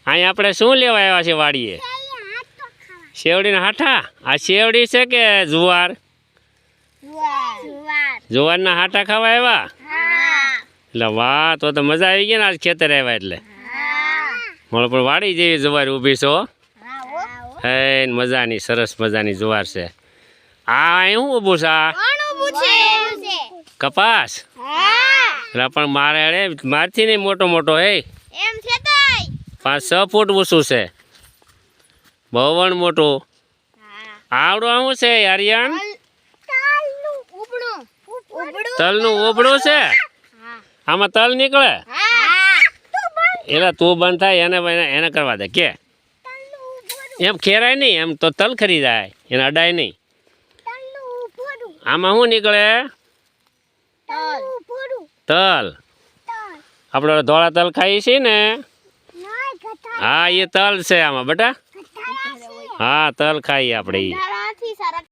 અહીંયા આપણે શું લેવા આવ્યા છે વાડીએ? શેવડીના હાઠા. આ શેવડી છે કે જુવાર? જુવારના હાઠા ખાવા આવ્યા? એટલે વાહ, તો મજા આવી ગઈ ને આજ ખેતર આવ્યા એટલે. મને પણ વાડી જેવી જુવાર ઊભી છો. હે મજાની, સરસ મજાની જુવાર છે. આ શું ઊભું છે? કપાસ. એટલે પણ મારે અરે મારથી નહીં મોટો મોટો હે. 5-6 ફૂટ ઊંચું છે. બહુ મોટું. આવડું શું છે આર્યન? તલનું ઓબડું છે. આમાં તલ નીકળે? એટલે તું બંધ થાય એને કરવા દે કે એમ ખેરાય નહીં, એમ તો તલ ખરી જાય, એને અડાય નહીં. આમાં શું નીકળે? તલ. આપણે ધોળા તલ ખાઈએ છીએ ને? હા, એ તલ છે આમાં બેટા. હા, તલ ખાઈએ આપણે.